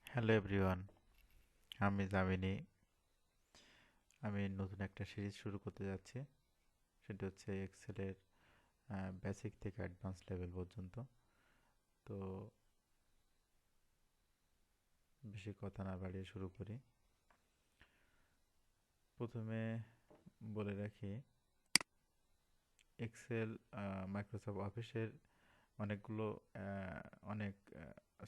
Hello everyone, আমি জামিনী। আমি নতুন একটা সিরিজ শুরু করতে যাচ্ছি। সেটা হচ্ছে এক্সেলের বেসিক থেকে অ্যাডভান্স লেভেল পর্যন্ত। তো বেশি কথা না বাড়িয়ে শুরু করি। প্রথমে বলে রাখি, এক্সেল মাইক্রোসফট অফিসের অনেকগুলো অনেক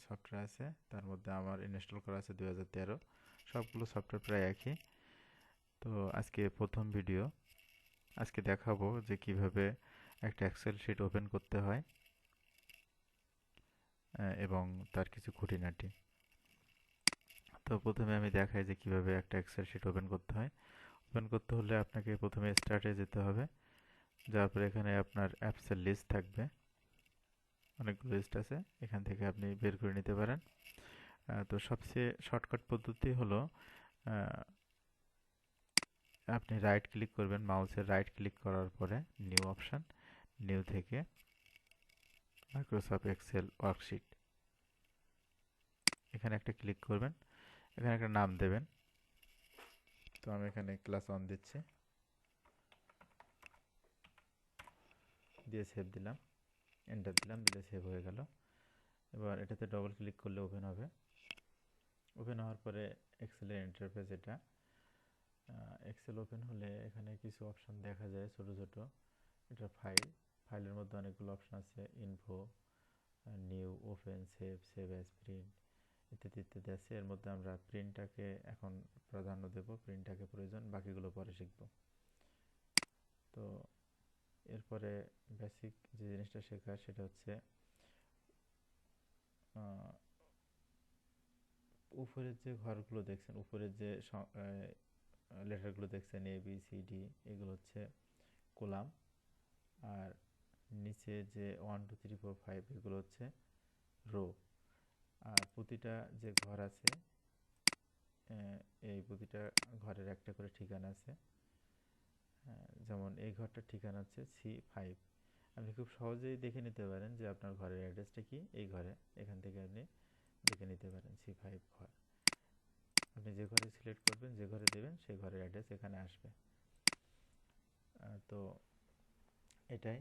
সফটওয়্যার আছে। তার মধ্যে আমার ইনস্টল করা আছে 2013। সবগুলো সফটওয়্যার প্রায় একই। তো আজকে প্রথম ভিডিও। আজকে দেখাবো যে কিভাবে একটা এক্সেল শিট ওপেন করতে হয় এবং তার কিছু খুঁটিনাটি। তো প্রথমে আমি দেখাই যে কিভাবে একটা এক্সেল শিট ওপেন করতে হয়। ওপেন করতে হলে আপনাকে প্রথমে স্টার্টে যেতে হবে। যাওয়ার পরে এখানে আপনার অ্যাপসের লিস্ট থাকবে, অনেকগুলো লিস্ট আছে, এখান থেকে আপনি বের করে নিতে পারেন। তো সবচেয়ে শর্টকাট পদ্ধতি হলো আপনি রাইট ক্লিক করবেন, মাউসের রাইট ক্লিক করার পরে নিউ অপশান, নিউ থেকে মাইক্রোসফট এক্সেল ওয়ার্কশিট, এখানে একটা ক্লিক করবেন। এখানে একটা নাম দেবেন। তো আমি এখানে ক্লাস 1 দিচ্ছি, দিয়ে সেভ দিলাম, এন্টার দিলাম, দিলে সেভ হয়ে গেল। এবার এটাতে ডবল ক্লিক করলে ওপেন হবে। ওপেন হওয়ার পরে এক্সেলের ইন্টারফেস এটা। এক্সেল ওপেন হলে এখানে কিছু অপশন দেখা যায় ছোট ছোট। এটা ফাইলের মধ্যে অনেকগুলো অপশন আছে, info, new, open, save, save as, print ইত্যাদি ইত্যাদি আছে। এর মধ্যে আমরা প্রিন্টটাকে এখন প্রাধান্য দেব, প্রিন্টটাকে প্রয়োজন, বাকিগুলো পরে শিখব। তো এরপরে বেসিক যে জিনিসটা শেখার সেটা হচ্ছে উপরের যে ঘরগুলো দেখছেন, উপরের যে লেটারগুলো দেখছেন, এ বি সি ডি, এগুলো হচ্ছে কলাম। আর নিচে যে 1 2 3 4 5 এগুলো হচ্ছে রো। আর প্রতিটা যে ঘর আছে, এই প্রতিটা ঘরের একটা করে ঠিকানা আছে। যেমন এই ঘরটার ঠিকানা হচ্ছে C5। আপনি খুব সহজেই দেখে নিতে পারেন যে আপনার ঘরের অ্যাড্রেসটা কি। এই ঘরে, এখান থেকে আপনি দেখে নিতে পারেন C5 ঘর। আপনি যে ঘরে সিলেক্ট করবেন, যে ঘরে দেবেন, সেই ঘরের অ্যাড্রেস এখানে আসবে। তো এটাই।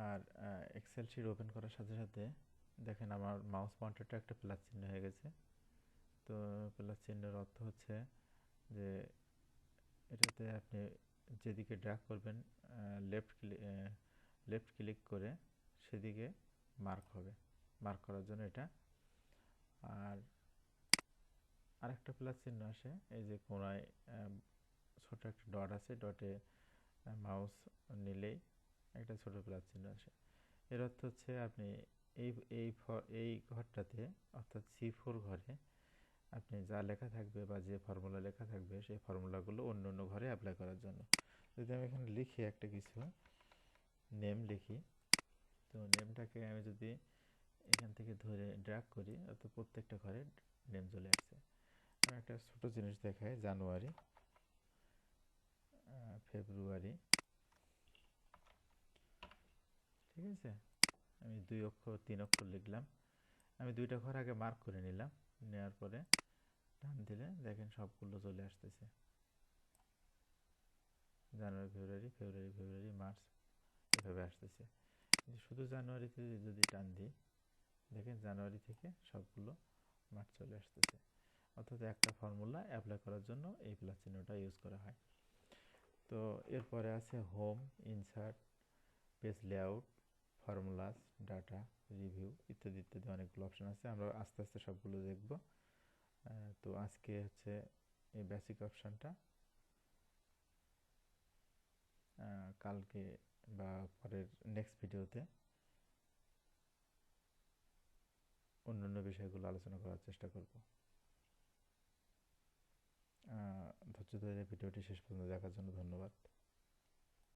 আর এক্সেল শিট ওপেন করার সাথে সাথে দেখেন আমার মাউস পয়েন্টারটা একটা প্লাস চিহ্ন হয়ে গেছে। তো প্লাস চিহ্নের অর্থ হচ্ছে যে এটাতে আপনি যেদিকে ড্র্যাগ করবেন, লেফট লেফট ক্লিক করে সেদিকে মার্ক হবে, মার্ক করার জন্য এটা। আর আরেকটা প্লাস চিহ্ন আসে, এই যে কোনায় ছোট একটা ডট আছে, ডটে মাউস নিলেই একটা ছোট প্লাস চিহ্ন আসে। এর অর্থ হচ্ছে আপনি এই এই এই ঘরটাতে, অর্থাৎ C4 ঘরে আপনি যা লেখা থাকবে বা যে ফর্মুলা লেখা থাকবে, সেই ফর্মুলাগুলো অন্য অন্য ঘরে অ্যাপ্লাই করার জন্য। যদি আমি এখানে লিখি একটা কিছু, নেম লিখি, তো নেমটাকে আমি যদি এখান থেকে ধরে ড্র্যাগ করি, অর্থাৎ প্রত্যেকটা ঘরে নেম চলে আসছে। আমি একটা ছোট জিনিস দেখাই, জানুয়ারি, ফেব্রুয়ারি, ঠিক আছে। আমি 2 অক্ষর 3 অক্ষর লিখলাম। আমি দুইটা ঘর আগে মার্ক করে নিলাম, নেওয়ার পরে টান দিলে দেখেন সবগুলো চলে আসতেছে। জানুয়ারি, ফেব্রুয়ারি, ফেব্রুয়ারি, ফেব্রুয়ারি, মার্চ, এভাবে আসতেছে। কিন্তু শুধু জানুয়ারিতে যদি টান দিই, দেখেন জানুয়ারি থেকে সবগুলো মার্চ চলে আসতেছে। অর্থাৎ একটা ফর্মুলা অ্যাপ্লাই করার জন্য এই প্লাস চিহ্নটা ইউজ করা হয়। তো এরপরে আছে home, insert, page layout, formulas, data, review ইত্যাদি ইত্যাদি অনেকগুলো অপশন আছে। আমরা আস্তে আস্তে সবগুলো দেখব। তো আজকে হচ্ছে এই বেসিক অপশানটা, কালকে বা পরের নেক্সট ভিডিওতে অন্যান্য বিষয়গুলো আলোচনা করার চেষ্টা করব। ধৈর্য ধরে ভিডিওটি শেষ পর্যন্ত দেখার জন্য ধন্যবাদ।